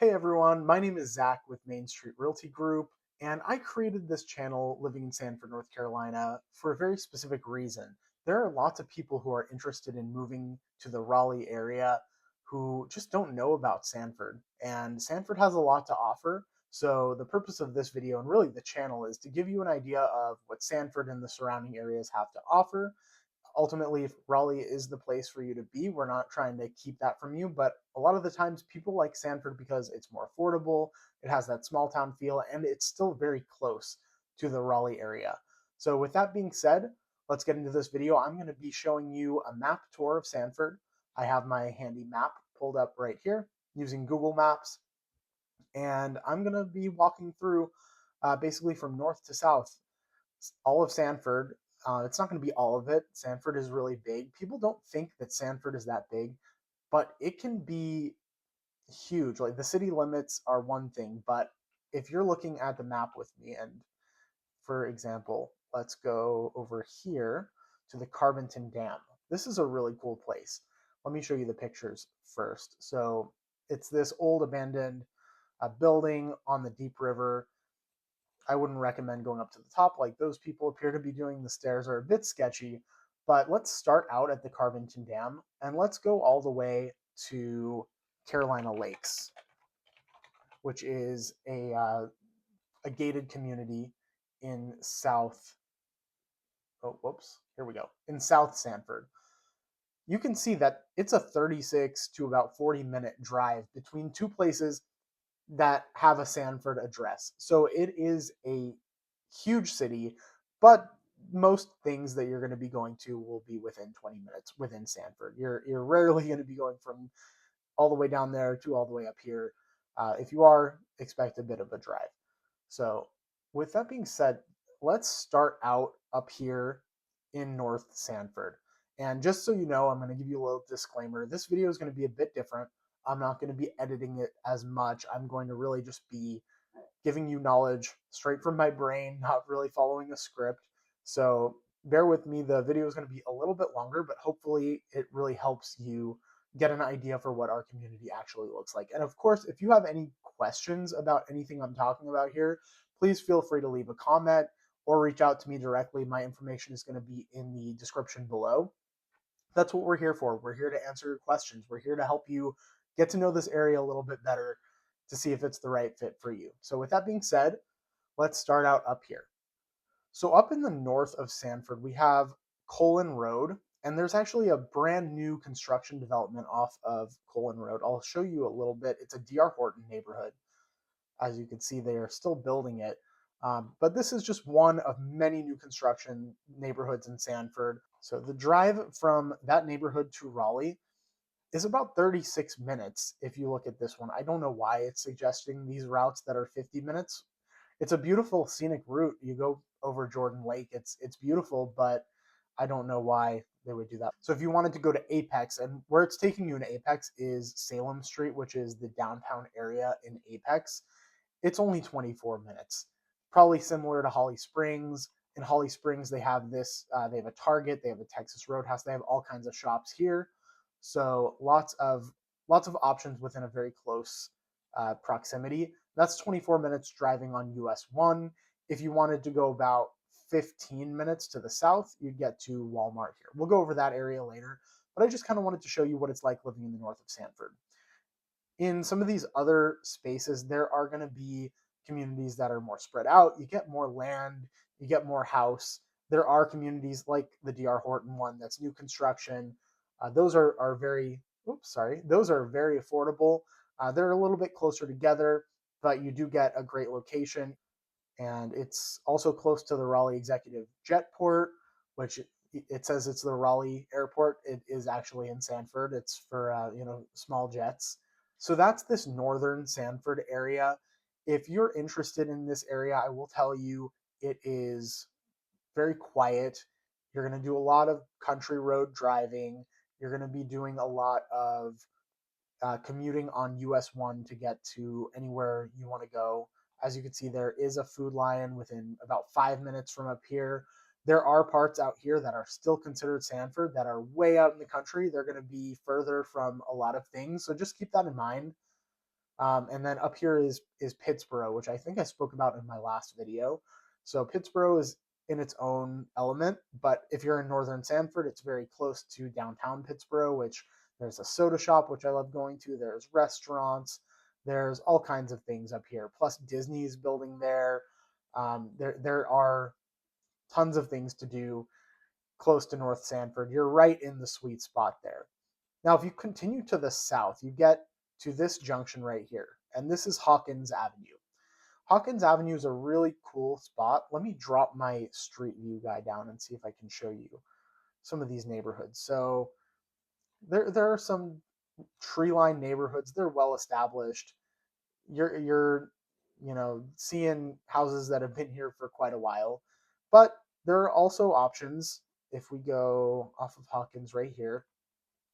Hey everyone, my name is Zach with Main Street Realty Group, and I created this channel living in Sanford, North Carolina for a very specific reason. There are lots of people who are interested in moving to the Raleigh area who just don't know about Sanford, and Sanford has a lot to offer. So, the purpose of this video and really the channel is to give you an idea of what Sanford and the surrounding areas have to offer. Ultimately, if Raleigh is the place for you to be, we're not trying to keep that from you. But a lot of the times, people like Sanford because it's more affordable, it has that small town feel, and it's still very close to the Raleigh area. So, with that being said, let's get into this video. I'm going to be showing you a map tour of Sanford. I have my handy map pulled up right here using Google Maps, and I'm going to be walking through basically from north to south all of Sanford. It's not going to be all of it. Sanford is really big. People don't think that Sanford is that big, but it can be huge. Like the city limits are one thing, but if you're looking at the map with me, and for example, let's go over here to the Carbonton Dam. This is a really cool place. Let me show you the pictures first. So it's this old abandoned building on the deep river. I wouldn't recommend going up to the top like those people appear to be doing. The stairs are a bit sketchy, but let's start out at the Carbonton Dam and let's go all the way to Carolina Lakes, which is a gated community in South. Oh, whoops. Here we go. In South Sanford. You can see that it's a 36 to about 40-minute drive between two places that have a Sanford address. So it is a huge city, but most things that you're going to be going to will be within 20 minutes within Sanford. You're rarely going to be going from all the way down there to all the way up here. If you are, expect a bit of a drive. So, with that being said, let's start out up here in North Sanford. And just so you know, I'm going to give you a little disclaimer. This video is going to be a bit different. I'm not going to be editing it as much. I'm going to really just be giving you knowledge straight from my brain, not really following a script. So bear with me. The video is going to be a little bit longer, but hopefully it really helps you get an idea for what our community actually looks like. And of course, if you have any questions about anything I'm talking about here, please feel free to leave a comment or reach out to me directly. My information is going to be in the description below. That's what we're here for. We're here to answer your questions. We're here to help you get to know this area a little bit better to see if it's the right fit for you. So, with that being said, let's start out up here. So, up in the north of Sanford, we have Colon Road, and there's actually a brand new construction development off of Colon Road. I'll show you a little bit. It's a D.R. Horton neighborhood. As you can see, they are still building it. But this is just one of many new construction neighborhoods in Sanford. So the drive from that neighborhood to Raleigh is about 36 minutes if you look at this one. I don't know why it's suggesting these routes that are 50 minutes. It's a beautiful scenic route. You go over Jordan Lake. It's beautiful, but I don't know why they would do that. So if you wanted to go to Apex, and where it's taking you in Apex is Salem Street, which is the downtown area in Apex. It's only 24 minutes. Probably similar to Holly Springs. In Holly Springs, they have they have a Target, they have a Texas Roadhouse, they have all kinds of shops here. So lots of options within a very close proximity. That's 24 minutes driving on US 1. If you wanted to go about 15 minutes to the south, you'd get to Walmart here. We'll go over that area later, but I just kind of wanted to show you what it's like living in the north of Sanford. In some of these other spaces, there are going to be communities that are more spread out. You get more land, you get more house. There are communities like the DR Horton one that's new construction. Those are very, oops, sorry, those are very affordable. They're a little bit closer together, but you do get a great location. And it's also close to the Raleigh Executive Jetport, which it says it's the Raleigh Airport. It is actually in Sanford. It's for small jets. So that's this northern Sanford area. If you're interested in this area, I will tell you it is very quiet. You're going to do a lot of country road driving. You're going to be doing a lot of commuting on US 1 to get to anywhere you want to go. As you can see, there is a Food Lion within about 5 minutes from up here. There are parts out here that are still considered Sanford that are way out in the country. They're going to be further from a lot of things. So just keep that in mind. And then up here is Pittsboro, which I think I spoke about in my last video. So Pittsboro is in its own element, but if you're in northern Sanford, it's very close to downtown Pittsboro, which there's a soda shop, which I love going to. There's restaurants. There's all kinds of things up here. Plus Disney's building there. There are tons of things to do close to North Sanford. You're right in the sweet spot there. Now, if you continue to the south, you get to this junction right here, and this is Hawkins Avenue. Hawkins Avenue is a really cool spot. Let me drop my street view guy down and see if I can show you some of these neighborhoods. So there are some tree-lined neighborhoods. They're well established. You're seeing houses that have been here for quite a while, but there are also options. If we go off of Hawkins right here,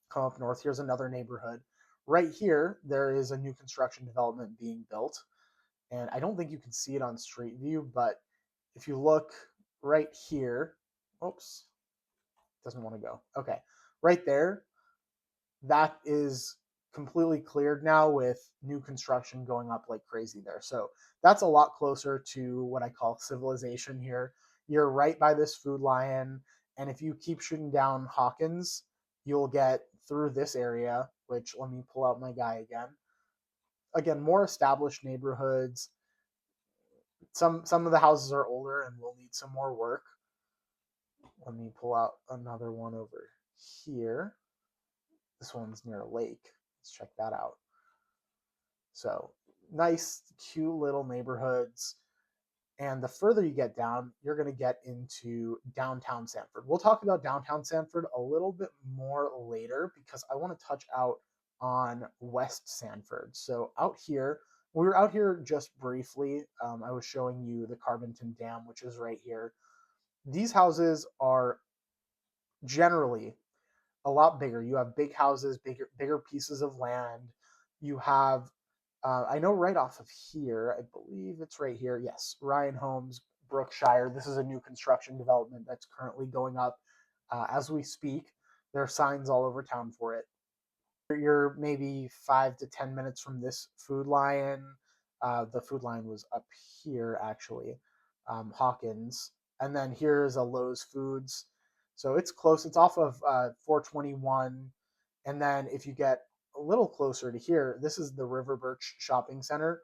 come up north, here's another neighborhood. Right here, there is a new construction development being built. And I don't think you can see it on Street View, but if you look right here, oops, doesn't want to go. Okay, right there, that is completely cleared now with new construction going up like crazy there. So that's a lot closer to what I call civilization here. You're right by this Food Lion, and if you keep shooting down Hawkins, you'll get through this area, which let me pull out my guy again. Again, more established neighborhoods. Some of the houses are older and will need some more work. Let me pull out another one over here. This one's near a lake. Let's check that out. So nice, cute little neighborhoods. And the further you get down, you're going to get into downtown Sanford. We'll talk about downtown Sanford a little bit more later because I want to touch out on West Sanford. So out here, we were out here just briefly. I was showing you the Carbonton Dam, which is right here. These houses are generally a lot bigger. You have big houses, bigger pieces of land. You have, I know right off of here, I believe it's right here. Yes, Ryan Homes, Brookshire. This is a new construction development that's currently going up as we speak. There are signs all over town for it. You're maybe 5 to 10 minutes from this Food Lion. The Food Lion was up here actually, Hawkins, and then here's a Lowe's Foods. So it's close. It's off of 421, and then if you get a little closer to here, this is the Riverbirch Shopping Center.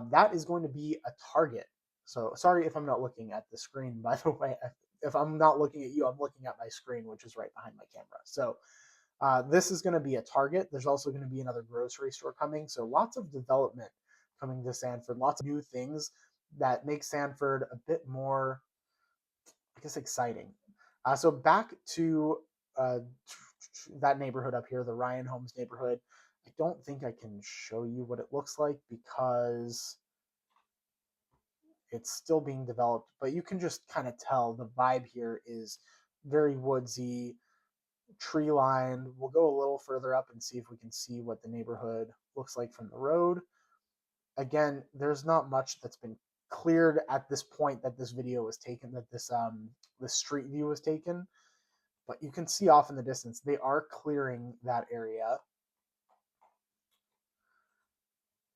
That is going to be a Target. So sorry if I'm not looking at the screen. By the way, if I'm not looking at you, I'm looking at my screen, which is right behind my camera. So this is going to be a Target. There's also going to be another grocery store coming. So lots of development coming to Sanford, lots of new things that make Sanford a bit more, I guess, exciting. So back to that neighborhood up here, the Ryan Homes neighborhood. I don't think I can show you what it looks like because it's still being developed, but you can just kind of tell the vibe here is very woodsy, tree lined. We'll go a little further up and see if we can see what the neighborhood looks like from the road. Again, there's not much that's been cleared at this point that this video was taken, that this street view was taken, but you can see off in the distance they are clearing that area.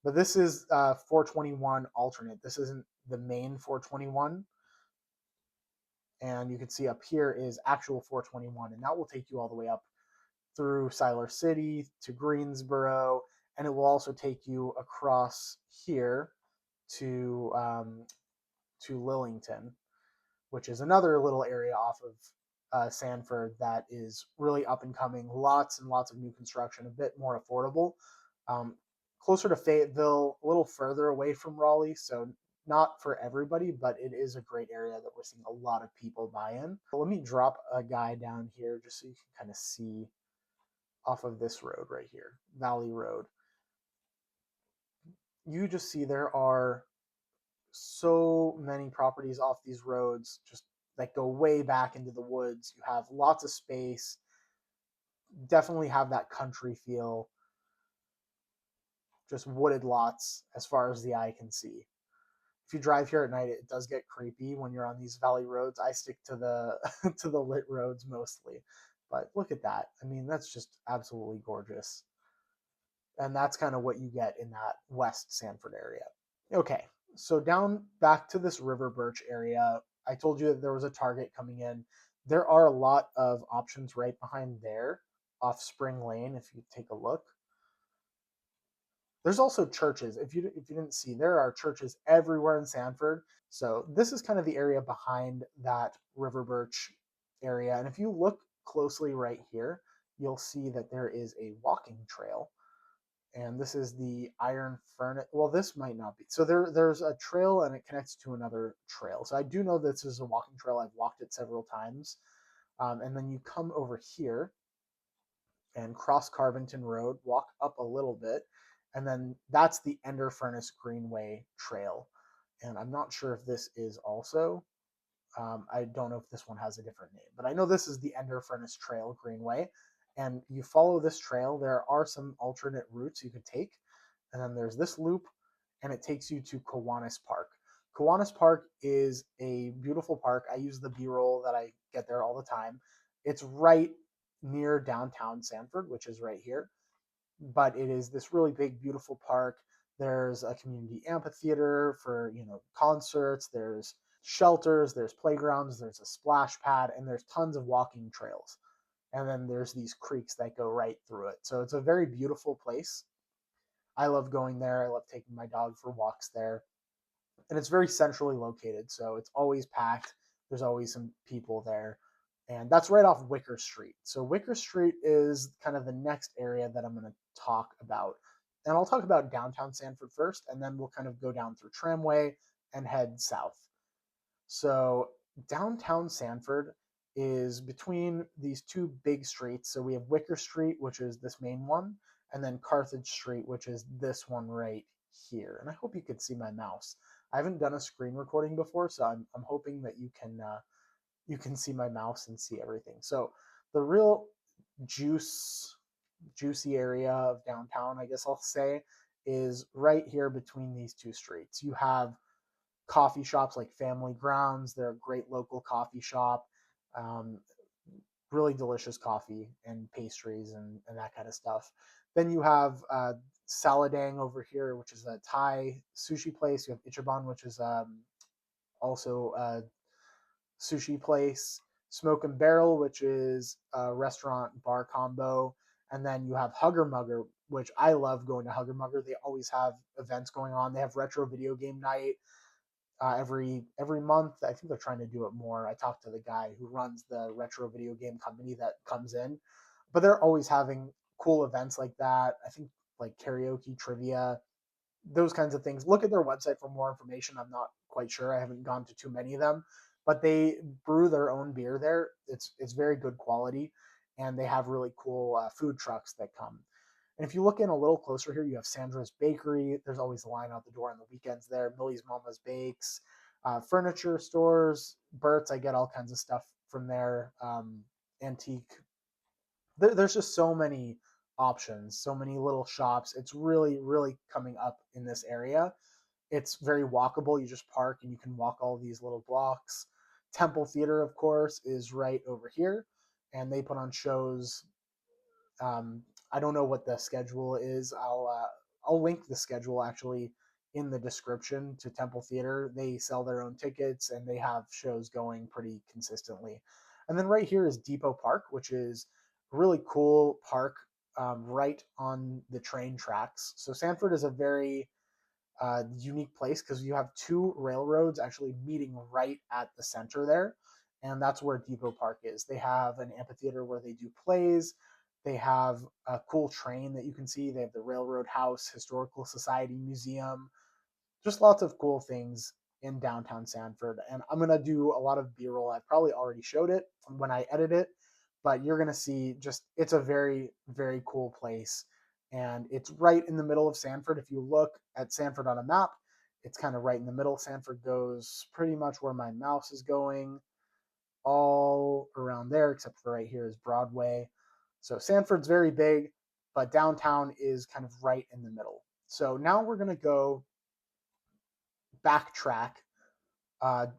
But this is 421 alternate. This isn't the main 421. And you can see up here is actual 421, and that will take you all the way up through Siler City to Greensboro, and it will also take you across here to Lillington, which is another little area off of Sanford that is really up and coming. Lots and lots of new construction, a bit more affordable. Closer to Fayetteville, a little further away from Raleigh, so not for everybody, but it is a great area that we're seeing a lot of people buy in. Let me drop a guy down here just so you can kind of see off of this road right here, Valley Road. You just see there are so many properties off these roads just that go way back into the woods. You have lots of space, definitely have that country feel, just wooded lots as far as the eye can see. If you drive here at night, it does get creepy when you're on these valley roads. I stick to the to the lit roads mostly, but look at that. I mean, that's just absolutely gorgeous. And that's kind of what you get in that West Sanford area. Okay, so down back to this Riverbirch area, I told you that there was a Target coming in. There are a lot of options right behind there off Spring Lane if you take a look. There's also churches. If you didn't see, there are churches everywhere in Sanford. So this is kind of the area behind that Riverbirch area. And if you look closely right here, you'll see that there is a walking trail. And this is the Iron Furnace. Well, this might not be. So there's a trail and it connects to another trail. So I do know this is a walking trail. I've walked it several times. And then you come over here and cross Carventon Road, walk up a little bit, and then that's the Ender Furnace Greenway Trail. And I'm not sure if this is also. I don't know if this one has a different name, but I know this is the Ender Furnace Trail Greenway. And you follow this trail. There are some alternate routes you could take. And then there's this loop, and it takes you to Kiwanis Park. Kiwanis Park is a beautiful park. I use the B-roll that I get there all the time. It's right near downtown Sanford, which is right here. But it is this really big, beautiful park. There's a community amphitheater for, concerts. There's shelters. There's playgrounds. There's a splash pad, and there's tons of walking trails. And then there's these creeks that go right through it. So it's a very beautiful place. I love going there. I love taking my dog for walks there. And it's very centrally located, so it's always packed. There's always some people there. And that's right off Wicker Street. So Wicker Street is kind of the next area that I'm going to talk about. And I'll talk about downtown Sanford first, and then we'll kind of go down through Tramway and head south. So downtown Sanford is between these two big streets. So we have Wicker Street, which is this main one, and then Carthage Street, which is this one right here. And I hope you can see my mouse. I haven't done a screen recording before, so I'm hoping that you can see my mouse and see everything. So the real juicy area of downtown, I guess I'll say, is right here between these two streets. You have coffee shops like Family Grounds. They're a great local coffee shop. Um, really delicious coffee and pastries and that kind of stuff. Then you have Saladang over here, which is a Thai sushi place. You have Ichiban, which is also a sushi place. Smoke and Barrel, which is a restaurant bar combo. And then you have Hugger Mugger, which I love going to Hugger Mugger. They always have events going on. They have retro video game night every month. I think they're trying to do it more. I talked to the guy who runs the retro video game company that comes in, but they're always having cool events like that. I think like karaoke, trivia, those kinds of things. Look at their website for more information. I'm not quite sure. I haven't gone to too many of them, but they brew their own beer there. It's very good quality, and they have really cool food trucks that come. And if you look in a little closer here, you have Sandra's Bakery. There's always a line out the door on the weekends there. Millie's Mama's Bakes, furniture stores, Burt's. I get all kinds of stuff from there. Antique. There's just so many options, so many little shops. It's really, really coming up in this area. It's very walkable. You just park and you can walk all these little blocks. Temple Theater, of course, is right over here, and they put on shows. um, I don't know what the schedule is. I'll link the schedule actually in the description to Temple Theater. They sell their own tickets and they have shows going pretty consistently. And then right here is Depot Park, which is a really cool park right on the train tracks. So Sanford is a very unique place because you have two railroads actually meeting right at the center there. And that's where Depot Park is. They have an amphitheater where they do plays. They have a cool train that you can see. They have the Railroad House, Historical Society Museum, just lots of cool things in downtown Sanford. And I'm going to do a lot of B roll. I probably already showed it when I edit it, but you're going to see just it's a very, very cool place. And it's right in the middle of Sanford. If you look at Sanford on a map, it's kind of right in the middle. Sanford goes pretty much where my mouse is going, all around there, except for right here is Broadway. So Sanford's very big, but downtown is kind of right in the middle. So now we're going to go backtrack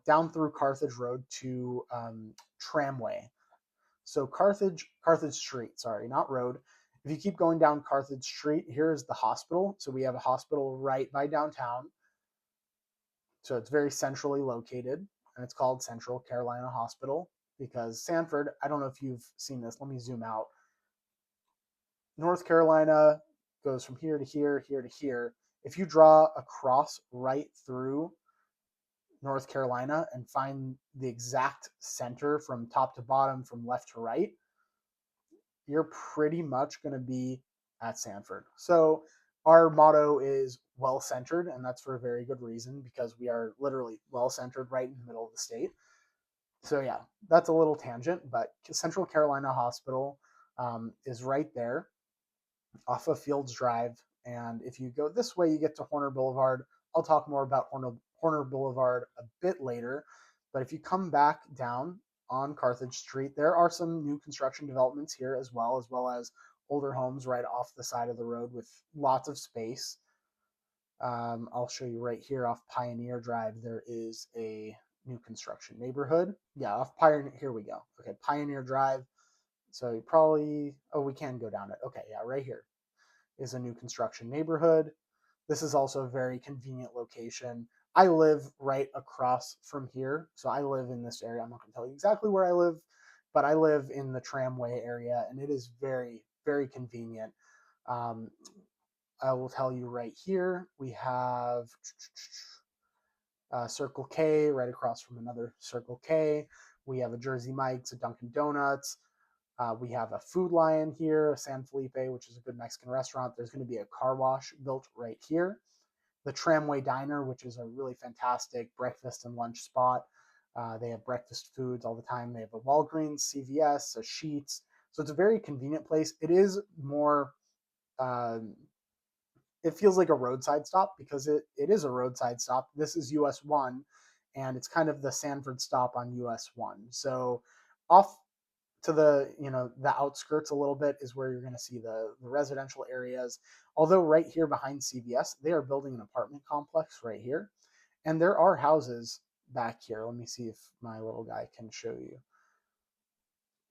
down through Carthage Road to Tramway. So Carthage Street, sorry, not road, If you keep going down Carthage Street, here's the hospital. So we have a hospital right by downtown. So it's very centrally located, and it's called Central Carolina Hospital because Sanford, I don't know if you've seen this. Let me zoom out. North Carolina goes from here to here, here to here. If you draw a cross right through North Carolina and find the exact center from top to bottom, from left to right, you're pretty much going to be at Sanford. So our motto is well centered, and that's for a very good reason because we are literally well centered right in the middle of the state. So yeah, that's a little tangent, but Central Carolina Hospital is right there off of Fields Drive. And if you go this way, you get to Horner Boulevard. I'll talk more about Horner Boulevard a bit later. But if you come back down on Carthage Street, there are some new construction developments here as well as older homes right off the side of the road with lots of space. I'll show you right here off Pioneer Drive. There is a new construction neighborhood. Yeah, off Pioneer. Here we go. Okay, Pioneer Drive. So you probably, oh, we can go down it. Okay, yeah, right here is a new construction neighborhood. This is also a very convenient location. I live right across from here. So I live in this area. I'm not going to tell you exactly where I live, but I live in the Tramway area, and it is very, very convenient. Um, I will tell you right here, we have Circle K right across from another Circle K. We have a Jersey Mike's, a Dunkin' Donuts. We have a Food Lion here, a San Felipe, which is a good Mexican restaurant. There's going to be a car wash built right here. The Tramway Diner, which is a really fantastic breakfast and lunch spot. They have breakfast foods all the time. They have a Walgreens, CVS, a Sheetz. So it's a very convenient place. It is more, um, it feels like a roadside stop because it is a roadside stop. This is US 1, and it's kind of the Sanford stop on US 1. So off to the the outskirts a little bit is where you're going to see the residential areas. Although right here behind CVS, they are building an apartment complex right here, and there are houses back here. Let me see if my little guy can show you.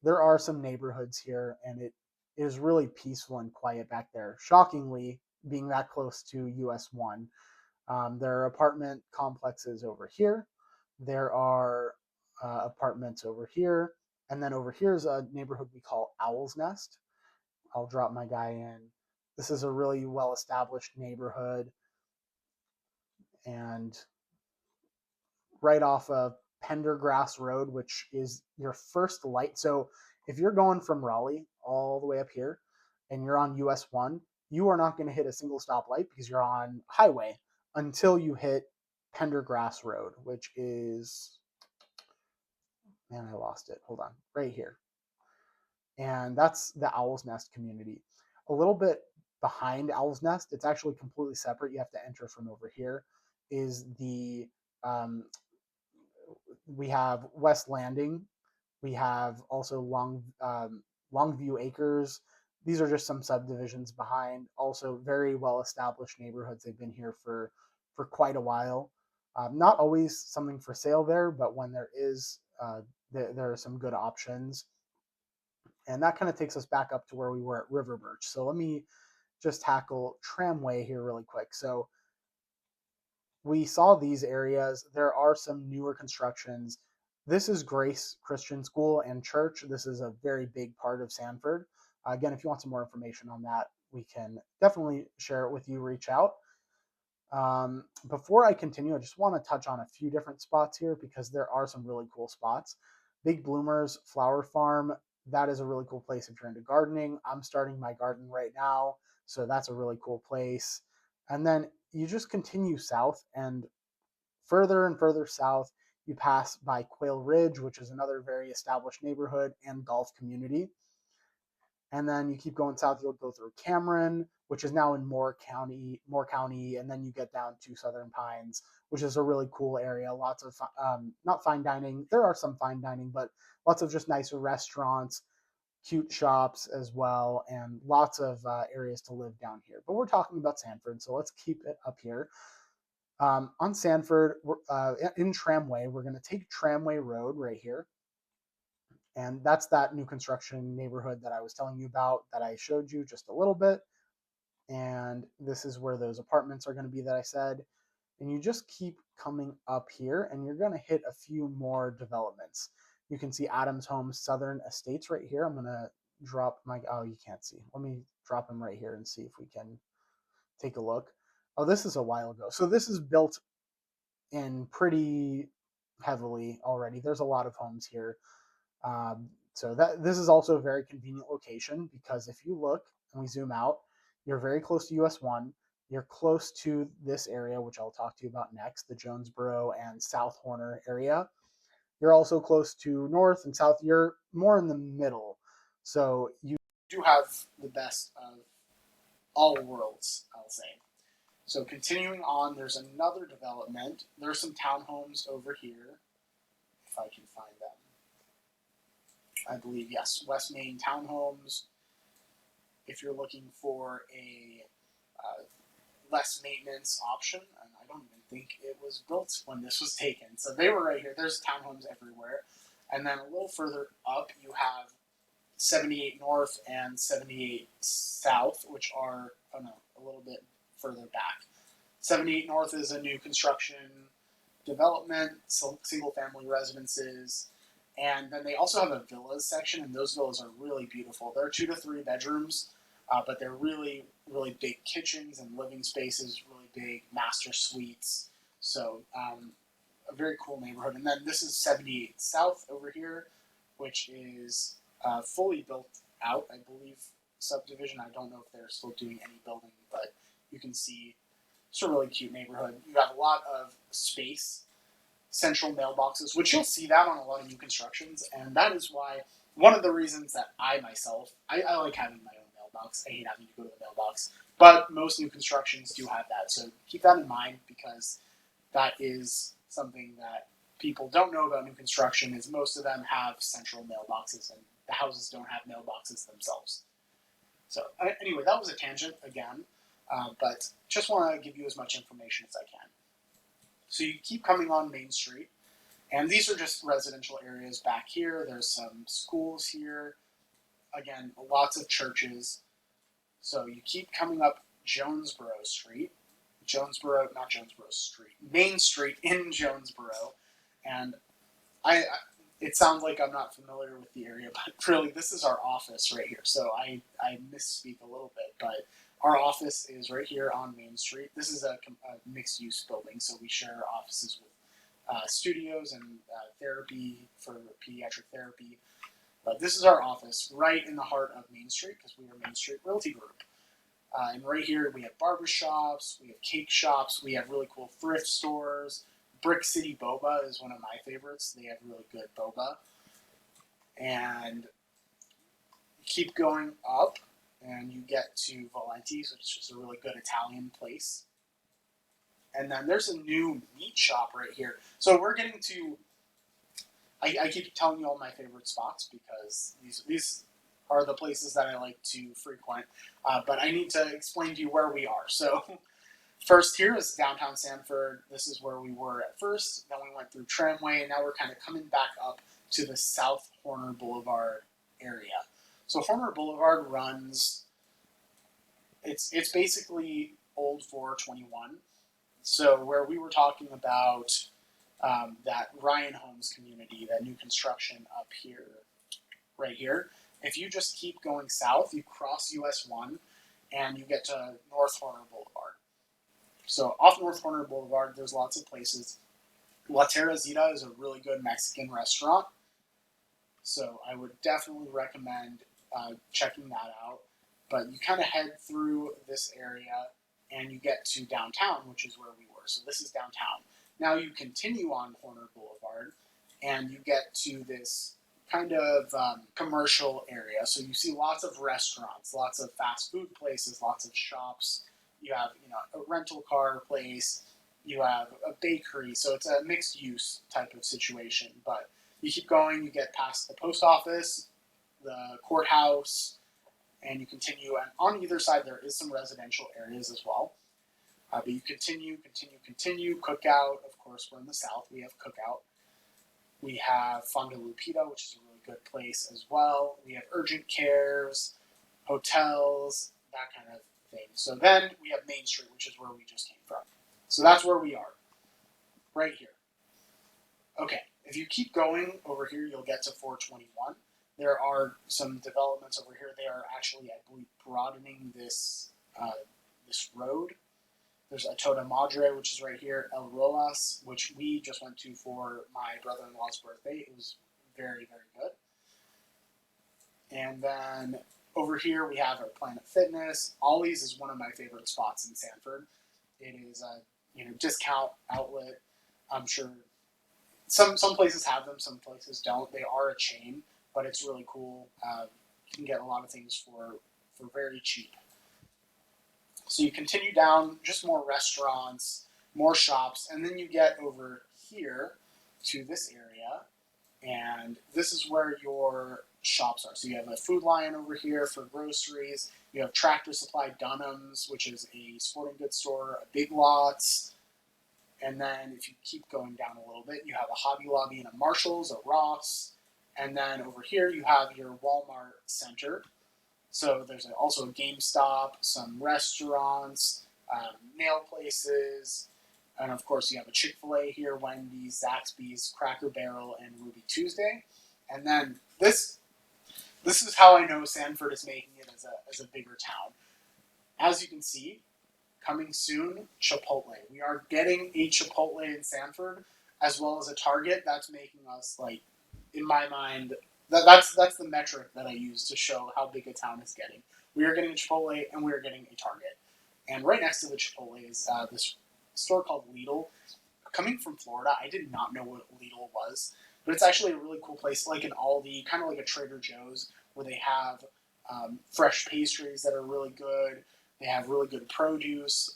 There are some neighborhoods here, and it is really peaceful and quiet back there. Shockingly, being that close to US 1. There are apartment complexes over here. There are apartments over here. And then over here is a neighborhood we call Owl's Nest. I'll drop my guy in. This is a really well established neighborhood and right off of Pendergrass Road, which is your first light. So if you're going from Raleigh all the way up here and you're on US 1, you are not going to hit a single stoplight because you're on highway until you hit Pendergrass Road, which is, man, I lost it. Hold on, right here. And that's the Owl's Nest community. A little bit behind Owl's Nest, it's actually completely separate. You have to enter from over here. Is the we have West Landing. We have also Longview Acres. These are just some subdivisions behind. Also, very well established neighborhoods. They've been here for quite a while. Not always something for sale there, but when there is, there are some good options. And that kind of takes us back up to where we were at Riverbirch. So let me just tackle Tramway here really quick. So we saw these areas. There are some newer constructions. This is Grace Christian School and Church. This is a very big part of Sanford. Again, if you want some more information on that, we can definitely share it with you. Reach out. Before I continue, I just want to touch on a few different spots here because there are some really cool spots. Big Bloomers Flower Farm, that is a really cool place if you're into gardening. I'm starting my garden right now, so that's a really cool place. And then you just continue south, and further south, you pass by Quail Ridge, which is another very established neighborhood and golf community. And then you keep going south, you'll go through Cameron, which is now in Moore County, and then you get down to Southern Pines, which is a really cool area. Lots of not fine dining. There are some fine dining, but lots of just nicer restaurants, cute shops as well, and lots of areas to live down here. But we're talking about Sanford, so let's keep it up here. On Sanford, in Tramway, we're going to take Tramway Road right here, And that's that new construction neighborhood that I was telling you about that I showed you just a little bit. And this is where those apartments are going to be that I said. And you just keep coming up here and you're going to hit a few more developments. You can see Adams Homes Southern Estates right here. I'm going to drop my, oh, you can't see. Let me drop him right here and see if we can take a look. Oh, this is a while ago. So this is built in pretty heavily already. There's a lot of homes here. So that this is also a very convenient location because if you look and we zoom out, you're very close to US 1. You're close to this area, which I'll talk to you about next, the Jonesboro and South Horner area. You're also close to North and South. You're more in the middle. So you do have the best of all worlds, I'll say. So continuing on, there's another development. There's some townhomes over here, if I can find them. I believe, yes, West Main townhomes. If you're looking for a less maintenance option, and I don't even think it was built when this was taken. So they were right here. There's townhomes everywhere. And then a little further up, you have 78 North and 78 South, which are, oh no, a little bit further back. 78 North is a new construction development, single family residences, and then they also have a villas section, and those villas are really beautiful. They're 2 to 3 bedrooms, but they're really, really big kitchens and living spaces, really big master suites. So a very cool neighborhood. And then this is 78 South over here, which is fully built out, I believe, subdivision. I don't know if they're still doing any building, but you can see it's a really cute neighborhood. You have a lot of space, central mailboxes, which you'll see that on a lot of new constructions, and that is why one of the reasons that I myself, I like having my own mailbox. I hate having to go to the mailbox, but most new constructions do have that, so keep that in mind because that is something that people don't know about new construction is most of them have central mailboxes and the houses don't have mailboxes themselves. So anyway, that was a tangent again, but just want to give you as much information as I can. So you keep coming on Main Street, and these are just residential areas back here. There's some schools here. Again, lots of churches. So you keep coming up Jonesboro Street. Not Jonesboro Street. Main Street in Jonesboro. And it sounds like I'm not familiar with the area, but really this is our office right here. So I misspeak a little bit, but our office is right here on Main Street. This is a mixed use building, so we share offices with studios and therapy for pediatric therapy. But this is our office right in the heart of Main Street because we are Main Street Realty Group. And right here we have barber shops, we have cake shops, we have really cool thrift stores. Brick City Boba is one of my favorites. They have really good boba. And keep going up and you get to Valenti's, which is a really good Italian place. And then there's a new meat shop right here. So we're getting to, I keep telling you all my favorite spots because these are the places that I like to frequent. But I need to explain to you where we are. So first here is downtown Sanford. This is where we were at first. Then we went through Tramway, and now we're kind of coming back up to the South Horner Boulevard area. So Horner Boulevard runs, it's basically Old 421. So where we were talking about that Ryan Homes community, that new construction up here, right here, if you just keep going south, you cross US 1 and you get to North Horner Boulevard. So off North Horner Boulevard, there's lots of places. La Terrazita is a really good Mexican restaurant. So I would definitely recommend checking that out. But you kind of head through this area and you get to downtown, which is where we were. So this is downtown. Now you continue on Horner Boulevard and you get to this kind of commercial area. So you see lots of restaurants, lots of fast food places, lots of shops. You have, a rental car place. You have a bakery. So it's a mixed use type of situation. But you keep going, you get past the post office, the courthouse, and you continue. And on either side, there is some residential areas as well. But you continue. Cookout, of course, we're in the south. We have Cookout. We have Fonda Lupita, which is a really good place as well. We have urgent cares, hotels, that kind of thing. So then we have Main Street, which is where we just came from. So that's where we are, right here. Okay, if you keep going over here, you'll get to 421. There are some developments over here. They are actually, I believe, broadening this this road. There's Atoda Madre, which is right here. El Rolas, which we just went to for my brother-in-law's birthday. It was very, very good. And then over here we have our Planet Fitness. Ollie's is one of my favorite spots in Sanford. It is a discount outlet. I'm sure some places have them, some places don't. They are a chain, but it's really cool. You can get a lot of things for very cheap. So you continue down, just more restaurants, more shops, and then you get over here to this area, and this is where your shops are. So you have a Food Lion over here for groceries. You have Tractor Supply Dunham's, which is a sporting goods store, a Big Lots, and then if you keep going down a little bit, you have a Hobby Lobby and a Marshall's, a Ross, and then over here you have your Walmart Center. So there's also a GameStop, some restaurants, nail places, and of course you have a Chick-fil-A here, Wendy's, Zaxby's, Cracker Barrel, and Ruby Tuesday. And then this is how I know Sanford is making it as a bigger town. As you can see, coming soon, Chipotle. We are getting a Chipotle in Sanford, as well as a Target. That's making us, like, in my mind, that's the metric that I use to show how big a town is getting. We are getting a Chipotle and we are getting a Target. And right next to the Chipotle is this store called Lidl. Coming from Florida, I did not know what Lidl was, but it's actually a really cool place, like an Aldi, kind of like a Trader Joe's, where they have fresh pastries that are really good. They have really good produce,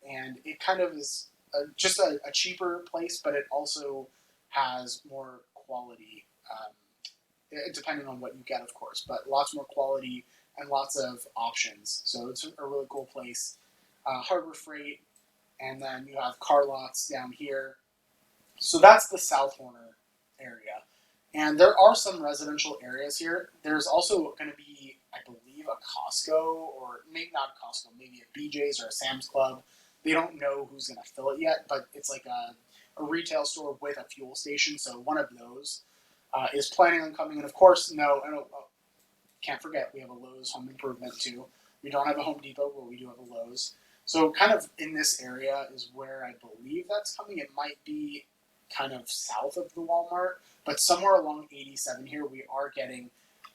and it kind of is just a cheaper place, but it also has more quality, depending on what you get, of course, but lots more quality and lots of options. So it's a really cool place. Harbor Freight, and then you have car lots down here. So that's the South Horner area. And there are some residential areas here. There's also going to be, I believe, a Costco, or maybe not a Costco, maybe a BJ's or a Sam's Club. They don't know who's going to fill it yet, but it's like a retail store with a fuel station. So one of those is planning on coming. And of course, can't forget, we have a Lowe's Home Improvement too. We don't have a Home Depot, but we do have a Lowe's. So kind of in this area is where I believe that's coming. It might be kind of south of the Walmart, but somewhere along 87 here, we are getting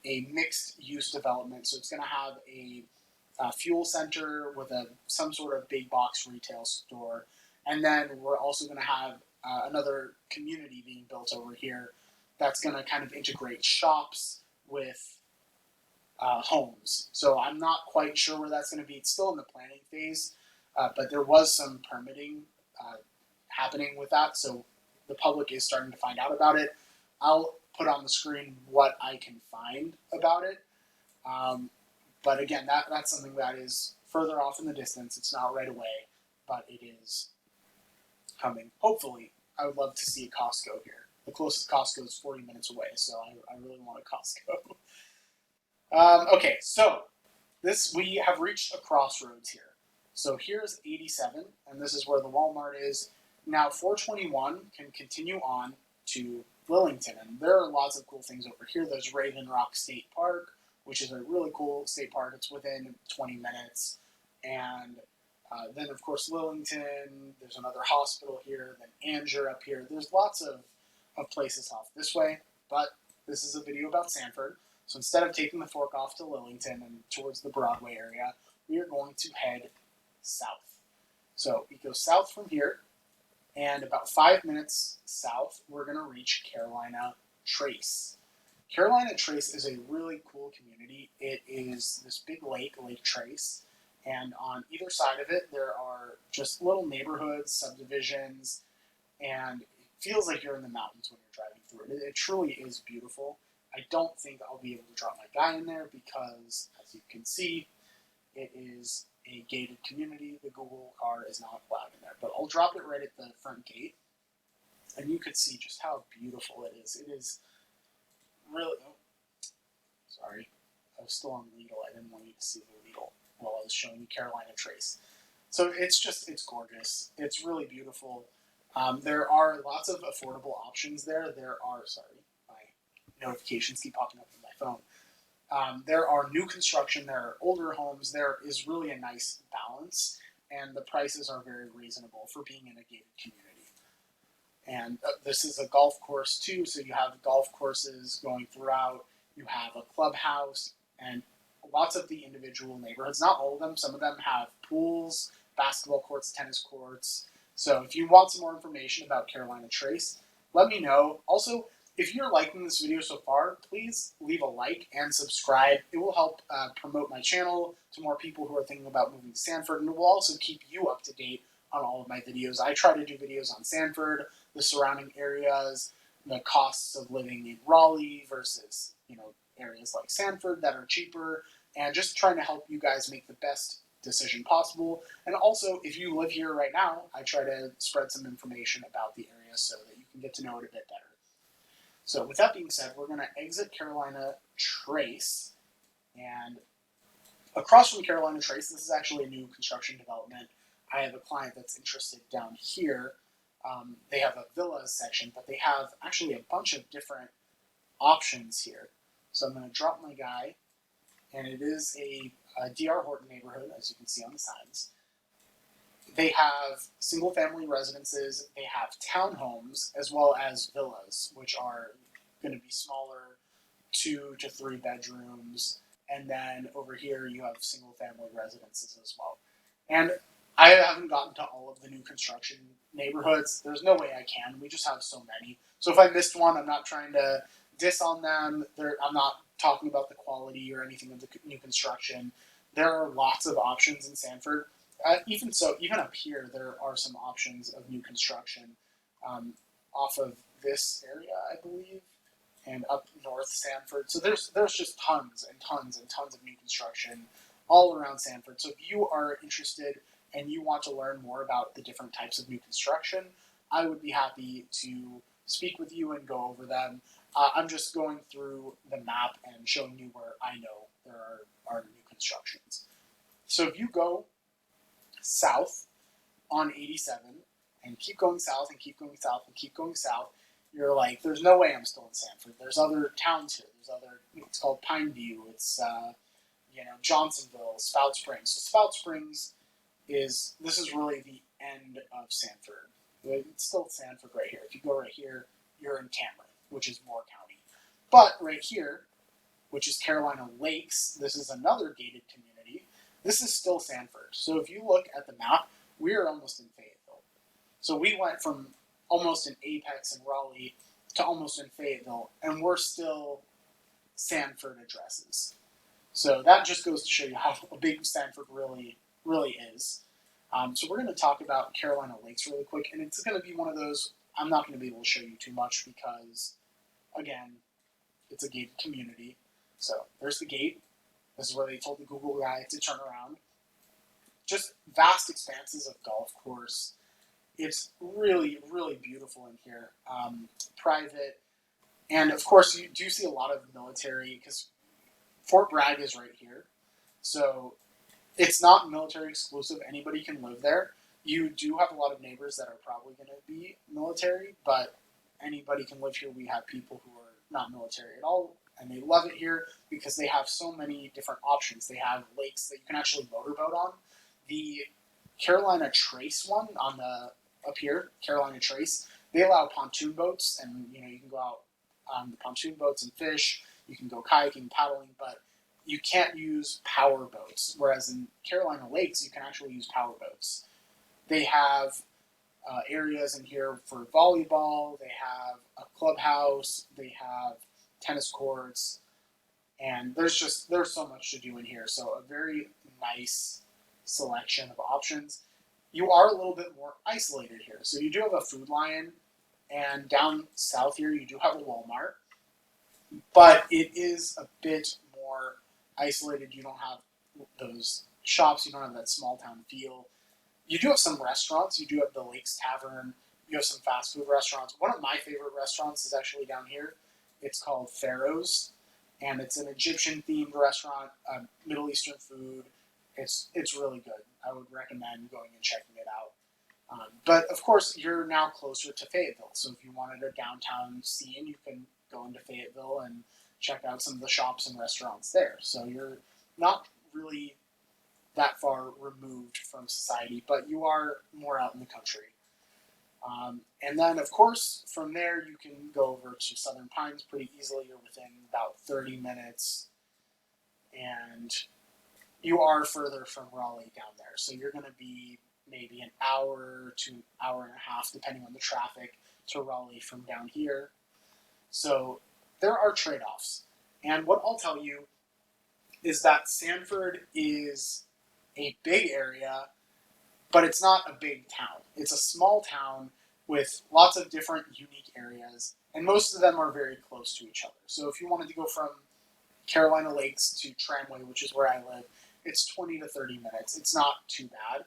a mixed use development. So it's going to have a fuel center with some sort of big box retail store. And then we're also going to have another community being built over here that's going to kind of integrate shops with homes. So I'm not quite sure where that's going to be. It's still in the planning phase, but there was some permitting happening with that. So the public is starting to find out about it. I'll put on the screen what I can find about it. But again, that's something that is further off in the distance. It's not right away, but it is coming. Hopefully, I would love to see a Costco here. The closest Costco is 40 minutes away, so I really want a Costco. Okay, so we have reached a crossroads here. So here's 87, and this is where the Walmart is. Now 421 can continue on to Lillington, and there are lots of cool things over here. There's Raven Rock State Park, which is a really cool state park. It's within 20 minutes. And then, of course, Lillington. There's another hospital here. Then Anger up here. There's lots of places off this way, but this is a video about Sanford. So instead of taking the fork off to Lillington and towards the Broadway area, we are going to head south. So we go south from here, and about 5 minutes south, we're going to reach Carolina Trace. Carolina Trace is a really cool community. It is this big lake, Lake Trace, and on either side of it, there are just little neighborhoods, subdivisions, and it feels like you're in the mountains when you're driving through it. It truly is beautiful. I don't think I'll be able to drop my guy in there because, as you can see, it is a gated community. The Google car is not allowed in there, but I'll drop it right at the front gate, and you could see just how beautiful it is. It is really, oh, sorry, I was still on Lidl. I didn't want you to see the Lidl while I was showing you Carolina Trace. So it's gorgeous. It's really beautiful. There are lots of affordable options there. Sorry, my notifications keep popping up on my phone. There are new construction, there are older homes. There is really a nice balance, and the prices are very reasonable for being in a gated community. And this is a golf course too, so you have golf courses going throughout. You have a clubhouse and lots of the individual neighborhoods. Not all of them. Some of them have pools, basketball courts, tennis courts. So if you want some more information about Carolina Trace, let me know. Also, if you're liking this video so far, please leave a like and subscribe. It will help promote my channel to more people who are thinking about moving to Sanford, and it will also keep you up to date on all of my videos. I try to do videos on Sanford, the surrounding areas, the costs of living in Raleigh versus, areas like Sanford that are cheaper, and just trying to help you guys make the best decision possible. And also, if you live here right now, I try to spread some information about the area so that you can get to know it a bit better. So with that being said, we're going to exit Carolina Trace, and across from Carolina Trace, this is actually a new construction development. I have a client that's interested down here. They have a villas section, but they have actually a bunch of different options here. So I'm going to drop my guy, and it is a D.R. Horton neighborhood, as you can see on the signs. They have single-family residences, they have townhomes, as well as villas, which are going to be smaller, 2 to 3 bedrooms, and then over here you have single-family residences as well. And I haven't gotten to all of the new construction neighborhoods. There's no way I can. We just have so many. So if I missed one, I'm not trying to diss on them. I'm not talking about the quality or anything of the new construction. There are lots of options in Sanford. Even up here, there are some options of new construction off of this area, I believe, and up north Sanford. So there's just tons and tons and tons of new construction all around Sanford. So if you are interested and you want to learn more about the different types of new construction, I would be happy to speak with you and go over them. I'm just going through the map and showing you where I know there are new constructions. So if you go south on 87 and keep going south and keep going south and keep going south, you're like, there's no way I'm still in Sanford. There's other towns here. It's called Pineview. It's, Johnsonville, Spout Springs. So Spout Springs this is really the end of Sanford. It's still Sanford right here. If you go right here, you're in Tamworth, which is Moore County. But right here, which is Carolina Lakes, this is another gated community. This is still Sanford. So if you look at the map, we're almost in Fayetteville. So we went from almost in Apex and Raleigh to almost in Fayetteville, and we're still Sanford addresses. So that just goes to show you how big Sanford really is. So we're going to talk about Carolina Lakes really quick, and it's going to be one of those, I'm not going to be able to show you too much because, again, it's a gated community. So there's the gate. This is where they told the Google guy to turn around. Just vast expanses of golf course. It's really, really beautiful in here. Private. And, of course, you do see a lot of military because Fort Bragg is right here. So it's not military exclusive. Anybody can live there. You do have a lot of neighbors that are probably going to be military, but anybody can live here. We have people who are not military at all, and they love it here because they have so many different options. They have lakes that you can actually motorboat on. The Carolina Trace one up here, Carolina Trace, they allow pontoon boats, and you can go out on the pontoon boats and fish. You can go kayaking, paddling, but you can't use power boats. Whereas in Carolina Lakes, you can actually use power boats. They have areas in here for volleyball. They have a clubhouse. They have tennis courts, and there's so much to do in here. So a very nice selection of options. You are a little bit more isolated here. So you do have a Food Lion, and down south here you do have a Walmart, but it is a bit more isolated. You don't have those shops. You don't have that small town feel. You do have some restaurants. You do have the Lakes Tavern. You have some fast food restaurants. One of my favorite restaurants is actually down here. It's called Pharaoh's, and it's an Egyptian themed restaurant, Middle Eastern food. It's really good. I would recommend going and checking it out. But of course, you're now closer to Fayetteville, so if you wanted a downtown scene, you can go into Fayetteville and check out some of the shops and restaurants there. So you're not really that far removed from society, but you are more out in the country. And then, of course, from there you can go over to Southern Pines pretty easily. You're within about 30 minutes, and you are further from Raleigh down there. So you're going to be maybe an hour to an hour and a half, depending on the traffic, to Raleigh from down here. So there are trade offs. And what I'll tell you is that Sanford is a big area, but it's not a big town. It's a small town with lots of different unique areas, and most of them are very close to each other. So if you wanted to go from Carolina Lakes to Tramway, which is where I live, it's 20 to 30 minutes. It's not too bad.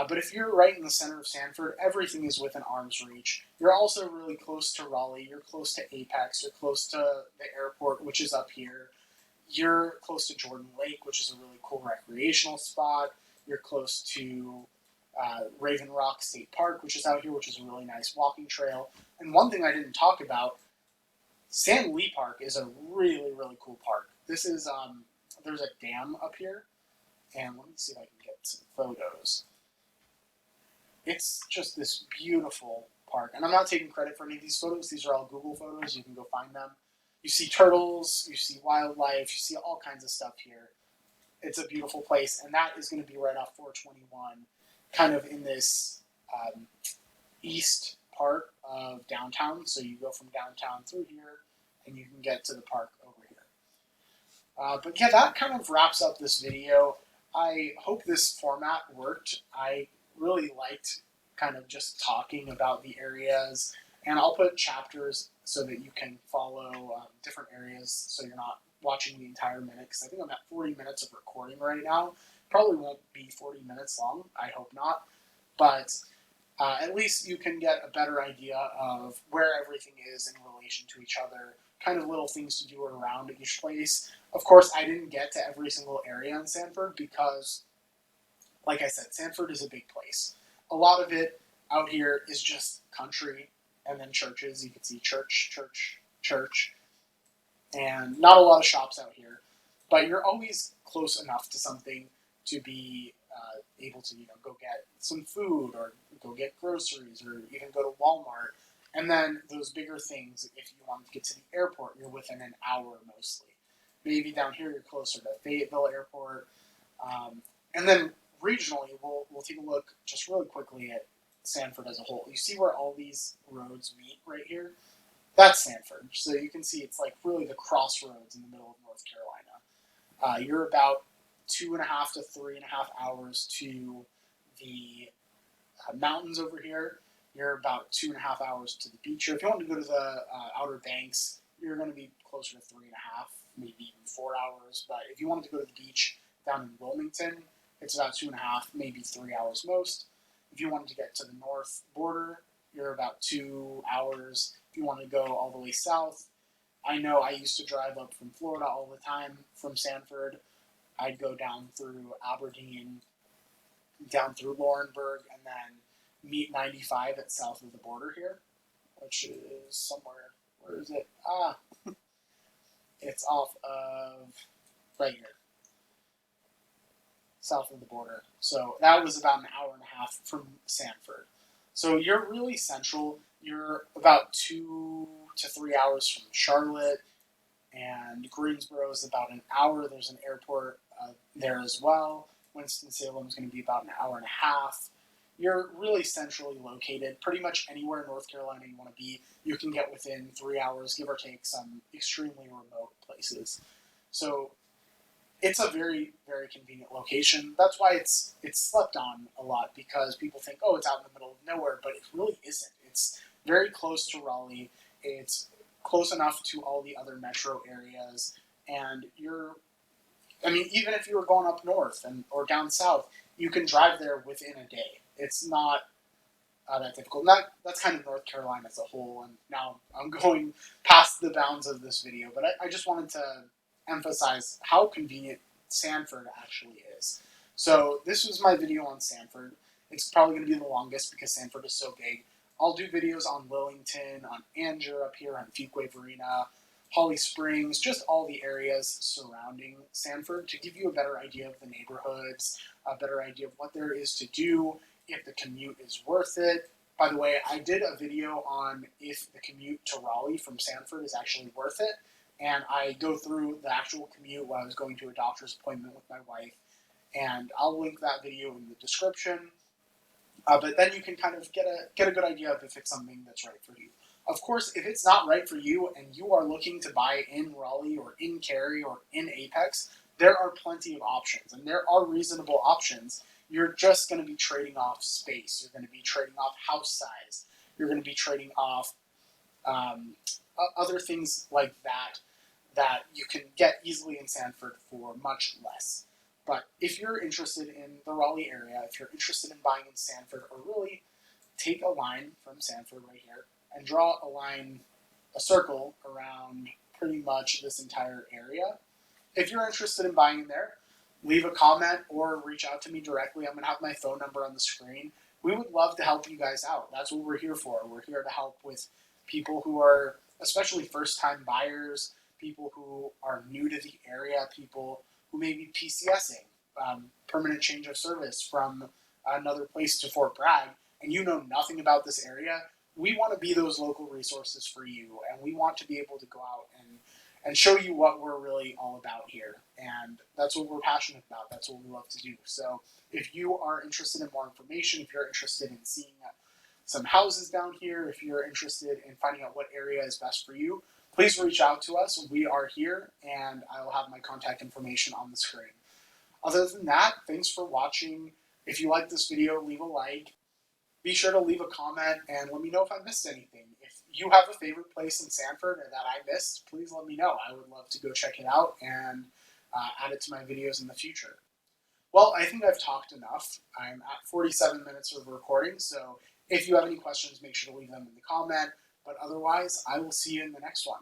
But if you're right in the center of Sanford, everything is within arm's reach. You're also really close to Raleigh. You're close to Apex. You're close to the airport, which is up here. You're close to Jordan Lake, which is a really cool recreational spot. You're close to Raven Rock State Park, which is out here, which is a really nice walking trail. And one thing I didn't talk about, San Lee Park is a really, really cool park. This is, there's a dam up here, and let me see if I can get some photos. It's just this beautiful park, and I'm not taking credit for any of these photos. These are all Google photos. You can go find them. You see turtles, you see wildlife, you see all kinds of stuff here. It's a beautiful place, and that is going to be right off 421, kind of in this east part of downtown. So you go from downtown through here, and you can get to the park over here. But yeah, that kind of wraps up this video. I hope this format worked. I really liked kind of just talking about the areas, and I'll put chapters so that you can follow different areas so you're not watching the entire minute, because I think I'm at 40 minutes of recording right now. Probably won't be 40 minutes long, I hope not, but at least you can get a better idea of where everything is in relation to each other, kind of little things to do around each place. Of course, I didn't get to every single area in Sanford because, like I said, Sanford is a big place. A lot of it out here is just country and then churches. You can see church, church, church, and not a lot of shops out here. But you're always close enough to something to be able to, go get some food or go get groceries or even go to Walmart. And then those bigger things, if you want to get to the airport, you're within an hour mostly. Maybe down here you're closer to Fayetteville Airport. And then regionally, we'll take a look just really quickly at Sanford as a whole. You see where all these roads meet right here? That's Sanford. So you can see it's like really the crossroads in the middle of North Carolina. You're about 2.5 to 3.5 hours to the mountains over here. You're about 2.5 hours to the beach. Or if you want to go to the Outer Banks, you're going to be closer to 3.5, maybe even 4 hours. But if you wanted to go to the beach down in Wilmington, it's about 2.5, maybe 3 hours most. If you wanted to get to the north border, you're about 2 hours. If you want to go all the way south, I know I used to drive up from Florida all the time from Sanford. I'd go down through Aberdeen, down through Laurinburg, and then meet 95 at south of the border here, which is somewhere. Where is it? It's off of right here, south of the border. So that was about an hour and a half from Sanford. So you're really central. You're about 2 to 3 hours from Charlotte, and Greensboro is about an hour. There's an airport there as well. Winston-Salem is going to be about an hour and a half. You're really centrally located. Pretty much anywhere in North Carolina you want to be, you can get within 3 hours, give or take some extremely remote places. So it's a very, very convenient location. That's why it's slept on a lot, because people think, oh, it's out in the middle of nowhere, but it really isn't. It's very close to Raleigh. It's close enough to all the other metro areas, and even if you were going up north or down south, you can drive there within a day. It's not that difficult. And that's kind of North Carolina as a whole. And now I'm going past the bounds of this video, but I just wanted to emphasize how convenient Sanford actually is. So this was my video on Sanford. It's probably going to be the longest because Sanford is so big. I'll do videos on Lillington, on Anger up here, on Fuquay-Varina, Holly Springs, just all the areas surrounding Sanford to give you a better idea of the neighborhoods, a better idea of what there is to do, if the commute is worth it. By the way, I did a video on if the commute to Raleigh from Sanford is actually worth it, and I go through the actual commute while I was going to a doctor's appointment with my wife, and I'll link that video in the description. But then you can kind of get a good idea of if it's something that's right for you. Of course, if it's not right for you and you are looking to buy in Raleigh or in Cary or in Apex, there are plenty of options, and there are reasonable options. You're just going to be trading off space. You're going to be trading off house size. You're going to be trading off um, other things like that that you can get easily in Sanford for much less. But if you're interested in the Raleigh area, if you're interested in buying in Sanford, or really take a line from Sanford right here and draw a line, a circle around pretty much this entire area. If you're interested in buying in there, leave a comment or reach out to me directly. I'm going to have my phone number on the screen. We would love to help you guys out. That's what we're here for. We're here to help with people who are, especially first-time buyers, people who are new to the area, people who may be PCSing, permanent change of service from another place to Fort Bragg, and you know nothing about this area. We want to be those local resources for you, and we want to be able to go out and show you what we're really all about here. And that's what we're passionate about. That's what we love to do. So if you are interested in more information, if you're interested in seeing some houses down here, if you're interested in finding out what area is best for you, please reach out to us. We are here, and I will have my contact information on the screen. Other than that, thanks for watching. If you like this video, leave a like. Be sure to leave a comment and let me know if I missed anything. If you have a favorite place in Sanford that I missed, please let me know. I would love to go check it out and add it to my videos in the future. Well, I think I've talked enough. I'm at 47 minutes of recording, so if you have any questions, make sure to leave them in the comment. But otherwise, I will see you in the next one.